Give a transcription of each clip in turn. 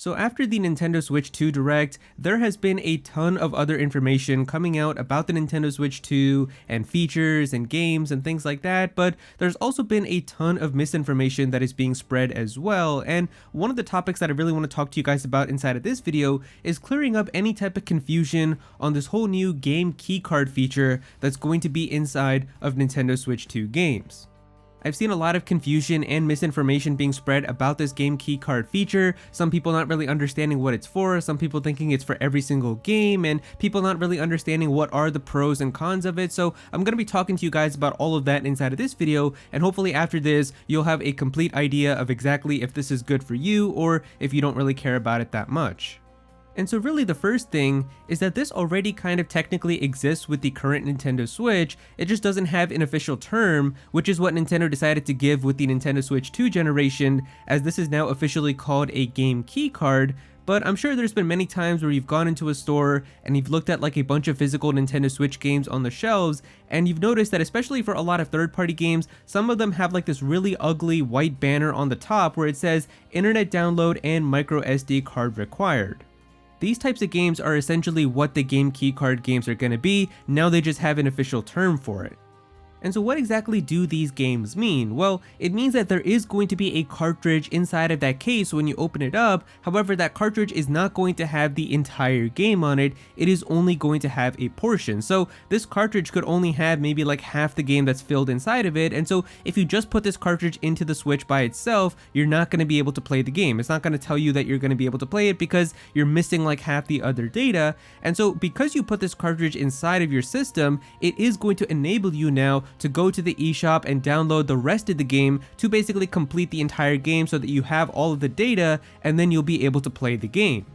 So after the Nintendo Switch 2 Direct, there has been a ton of other information coming out about the Nintendo Switch 2 and features and games and things like that, but there's also been a ton of misinformation that is being spread as well, and one of the topics that I really want to talk to you guys about inside of this video is clearing up any type of confusion on this whole new game keycard feature that's going to be inside of Nintendo Switch 2 games. I've seen a lot of confusion and misinformation being spread about this game keycard feature, some people not really understanding what it's for, some people thinking it's for every single game, and people not really understanding what are the pros and cons of it. So I'm going to be talking to you guys about all of that inside of this video, and hopefully after this you'll have a complete idea of exactly if this is good for you or if you don't really care about it that much. And so really the first thing is that this already kind of technically exists with the current Nintendo Switch, it just doesn't have an official term, which is what Nintendo decided to give with the Nintendo Switch 2 generation, as this is now officially called a game keycard. But I'm sure there's been many times where you've gone into a store and you've looked at like a bunch of physical Nintendo Switch games on the shelves, and you've noticed that especially for a lot of third-party games, some of them have like this really ugly white banner on the top where it says internet download and micro SD card required. These types of games are essentially what the game keycard games are going to be, now they just have an official term for it. And so what exactly do these games mean? Well, it means that there is going to be a cartridge inside of that case when you open it up, however that cartridge is not going to have the entire game on it, it is only going to have a portion. So this cartridge could only have maybe like half the game that's filled inside of it, and so if you just put this cartridge into the Switch by itself, you're not going to be able to play the game. It's not going to tell you that you're going to be able to play it because you're missing like half the other data, and so because you put this cartridge inside of your system, it is going to enable you now to go to the eShop and download the rest of the game to basically complete the entire game so that you have all of the data and then you'll be able to play the game.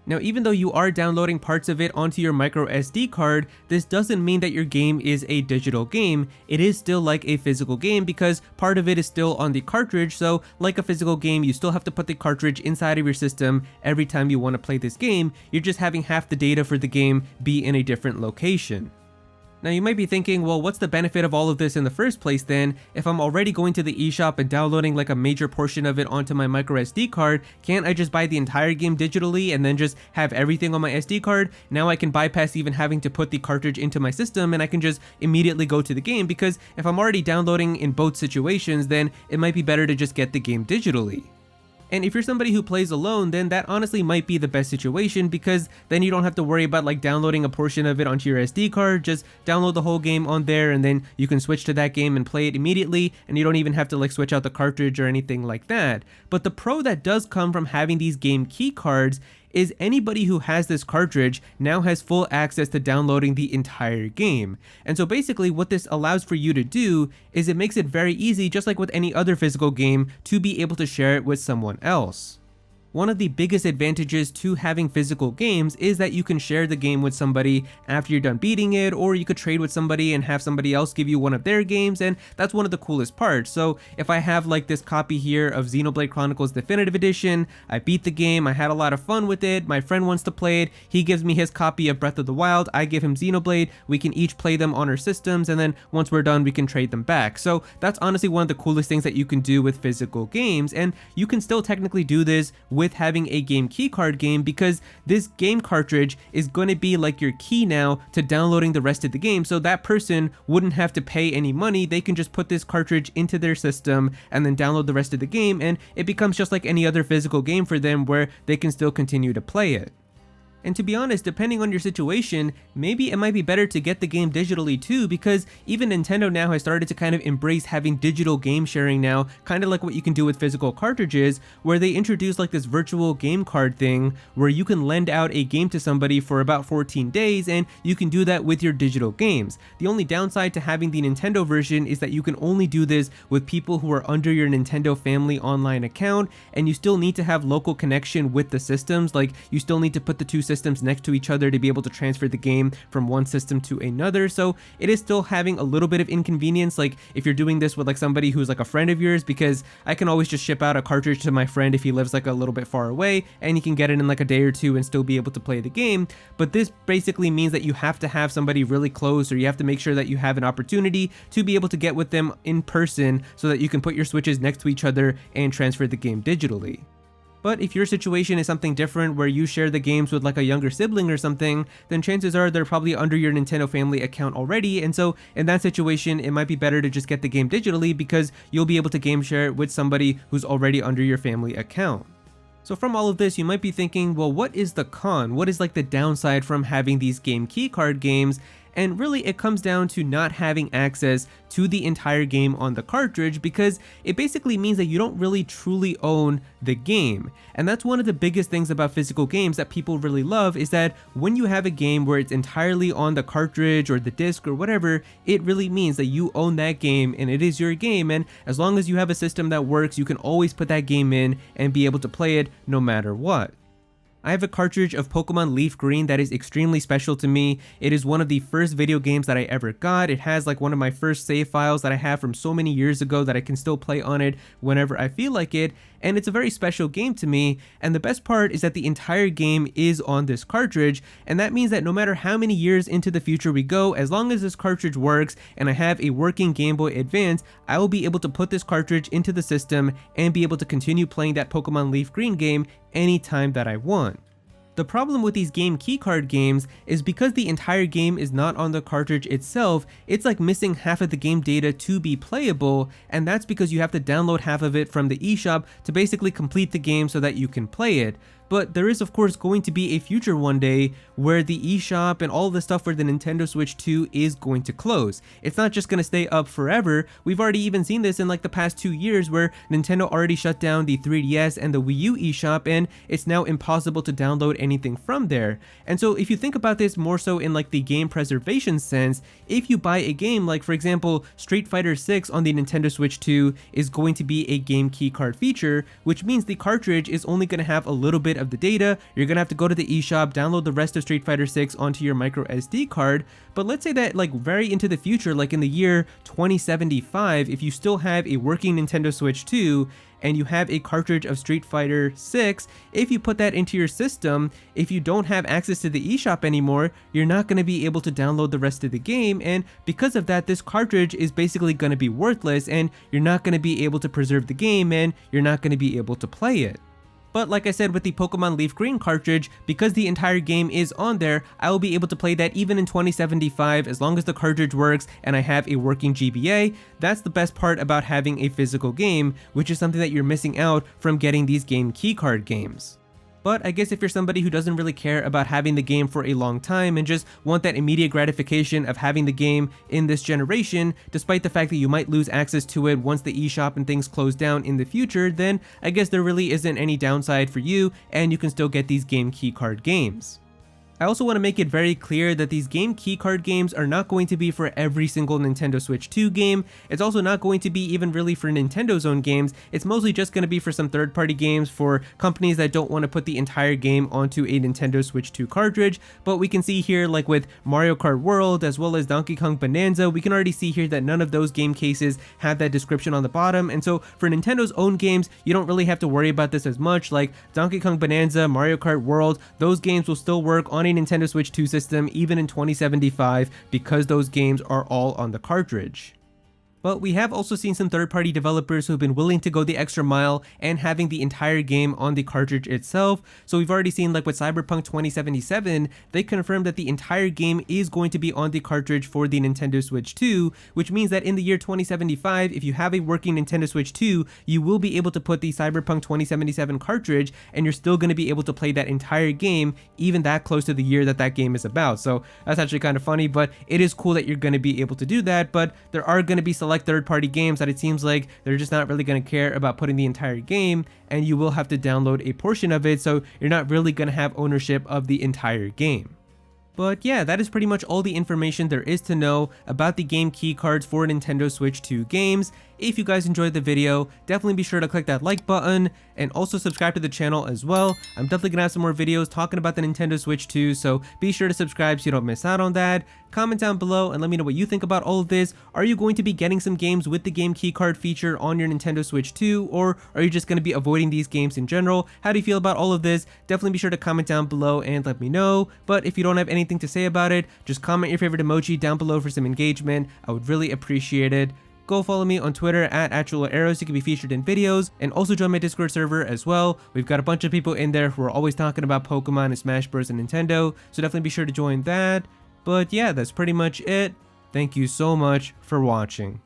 Now, even though you are downloading parts of it onto your micro SD card, this doesn't mean that your game is a digital game. It is still like a physical game because part of it is still on the cartridge, so like a physical game, you still have to put the cartridge inside of your system every time you want to play this game. You're just having half the data for the game be in a different location. Now you might be thinking, well, what's the benefit of all of this in the first place then? If I'm already going to the eShop and downloading like a major portion of it onto my micro SD card, can't I just buy the entire game digitally and then just have everything on my SD card? Now I can bypass even having to put the cartridge into my system and I can just immediately go to the game, because if I'm already downloading in both situations, then it might be better to just get the game digitally. And if you're somebody who plays alone, then that honestly might be the best situation, because then you don't have to worry about like downloading a portion of it onto your SD card. Just download the whole game on there and then you can switch to that game and play it immediately, and you don't even have to like switch out the cartridge or anything like that. But the pro that does come from having these game key cards is anybody who has this cartridge now has full access to downloading the entire game. And so basically what this allows for you to do is it makes it very easy, just like with any other physical game, to be able to share it with someone else. One of the biggest advantages to having physical games is that you can share the game with somebody after you're done beating it, or you could trade with somebody and have somebody else give you one of their games, and that's one of the coolest parts. So if I have like this copy here of Xenoblade Chronicles Definitive Edition, I beat the game, I had a lot of fun with it, my friend wants to play it, he gives me his copy of Breath of the Wild, I give him Xenoblade, we can each play them on our systems, and then once we're done we can trade them back. So that's honestly one of the coolest things that you can do with physical games, and you can still technically do this with having a game keycard game, because this game cartridge is going to be like your key now to downloading the rest of the game, so that person wouldn't have to pay any money. They can just put this cartridge into their system and then download the rest of the game, and it becomes just like any other physical game for them where they can still continue to play it. And to be honest, depending on your situation, maybe it might be better to get the game digitally too, because even Nintendo now has started to kind of embrace having digital game sharing now, kind of like what you can do with physical cartridges, where they introduce like this virtual game card thing where you can lend out a game to somebody for about 14 days, and you can do that with your digital games. The only downside to having the Nintendo version is that you can only do this with people who are under your Nintendo Family Online account, and you still need to have local connection with the systems. Like, you still need to put the two systems next to each other to be able to transfer the game from one system to another. So it is still having a little bit of inconvenience, like if you're doing this with like somebody who's like a friend of yours, because I can always just ship out a cartridge to my friend if he lives like a little bit far away, and he can get it in like a day or two and still be able to play the game. But this basically means that you have to have somebody really close, or you have to make sure that you have an opportunity to be able to get with them in person so that you can put your switches next to each other and transfer the game digitally. But if your situation is something different where you share the games with like a younger sibling or something, then chances are they're probably under your Nintendo family account already, and so in that situation it might be better to just get the game digitally because you'll be able to game share it with somebody who's already under your family account. So from all of this, you might be thinking, well, what is the con? What is like the downside from having these game keycard games? And really it comes down to not having access to the entire game on the cartridge, because it basically means that you don't really truly own the game. And that's one of the biggest things about physical games that people really love, is that when you have a game where it's entirely on the cartridge or the disc or whatever, it really means that you own that game and it is your game, and as long as you have a system that works, you can always put that game in and be able to play it no matter what. I have a cartridge of Pokemon Leaf Green that is extremely special to me. It is one of the first video games that I ever got. It has like one of my first save files that I have from so many years ago that I can still play on it whenever I feel like it, and it's a very special game to me. And the best part is that the entire game is on this cartridge, and that means that no matter how many years into the future we go, as long as this cartridge works and I have a working Game Boy Advance, I will be able to put this cartridge into the system and be able to continue playing that Pokemon Leaf Green game anytime that I want. The problem with these game keycard games is because the entire game is not on the cartridge itself, it's like missing half of the game data to be playable, and that's because you have to download half of it from the eShop to basically complete the game so that you can play it. But there is of course going to be a future one day where the eShop and all the stuff for the Nintendo Switch 2 is going to close. It's not just going to stay up forever. We've already even seen this in like the past 2 years where Nintendo already shut down the 3DS and the Wii U eShop, and it's now impossible to download anything from there. And so if you think about this more so in like the game preservation sense, if you buy a game like for example Street Fighter 6 on the Nintendo Switch 2 is going to be a game keycard feature, which means the cartridge is only going to have a little bit of the data. You're gonna have to go to the eShop, download the rest of Street Fighter 6 onto your micro SD card. But let's say that like very into the future, like in the year 2075, if you still have a working Nintendo Switch 2 and you have a cartridge of Street Fighter 6, if you put that into your system, if you don't have access to the eShop anymore, you're not going to be able to download the rest of the game, and because of that, this cartridge is basically going to be worthless, and you're not going to be able to preserve the game, and you're not going to be able to play it. But like I said with the Pokemon Leaf Green cartridge, because the entire game is on there, I will be able to play that even in 2075 as long as the cartridge works and I have a working GBA. That's the best part about having a physical game, which is something that you're missing out from getting these game keycard games. But I guess if you're somebody who doesn't really care about having the game for a long time and just want that immediate gratification of having the game in this generation, despite the fact that you might lose access to it once the eShop and things close down in the future, then I guess there really isn't any downside for you and you can still get these game keycard games. I also want to make it very clear that these game keycard games are not going to be for every single Nintendo Switch 2 game. It's also not going to be even really for Nintendo's own games. It's mostly just going to be for some third-party games for companies that don't want to put the entire game onto a Nintendo Switch 2 cartridge. But we can see here, like with Mario Kart World as well as Donkey Kong Bonanza, we can already see here that none of those game cases have that description on the bottom. And so for Nintendo's own games, you don't really have to worry about this as much. Like Donkey Kong Bonanza, Mario Kart World, those games will still work on a Nintendo Switch 2 system even in 2075 because those games are all on the cartridge. But we have also seen some third-party developers who have been willing to go the extra mile and having the entire game on the cartridge itself. So we've already seen, like with Cyberpunk 2077, they confirmed that the entire game is going to be on the cartridge for the Nintendo Switch 2, which means that in the year 2075, if you have a working Nintendo Switch 2, you will be able to put the Cyberpunk 2077 cartridge and you're still going to be able to play that entire game, even that close to the year that that game is about. So that's actually kind of funny, but it is cool that you're going to be able to do that. But there are going to be select third-party games that it seems like they're just not really going to care about putting the entire game, and you will have to download a portion of it, so you're not really going to have ownership of the entire game. But yeah, that is pretty much all the information there is to know about the game keycards for Nintendo Switch 2 games. If you guys enjoyed the video, definitely be sure to click that like button and also subscribe to the channel as well. I'm definitely gonna have some more videos talking about the Nintendo Switch 2, so be sure to subscribe so you don't miss out on that. Comment down below and let me know what you think about all of this. Are you going to be getting some games with the game keycard feature on your Nintendo Switch 2, or are you just going to be avoiding these games in general? How do you feel about all of this? Definitely be sure to comment down below and let me know. But if you don't have anything to say about it, just comment your favorite emoji down below for some engagement. I would really appreciate it. go follow me on Twitter at Aero so you can be featured in videos, and also join my Discord server as well. We've got a bunch of people in there who are always talking about Pokemon and Smash Bros and Nintendo, so definitely be sure to join that. But yeah, that's pretty much it. Thank you so much for watching.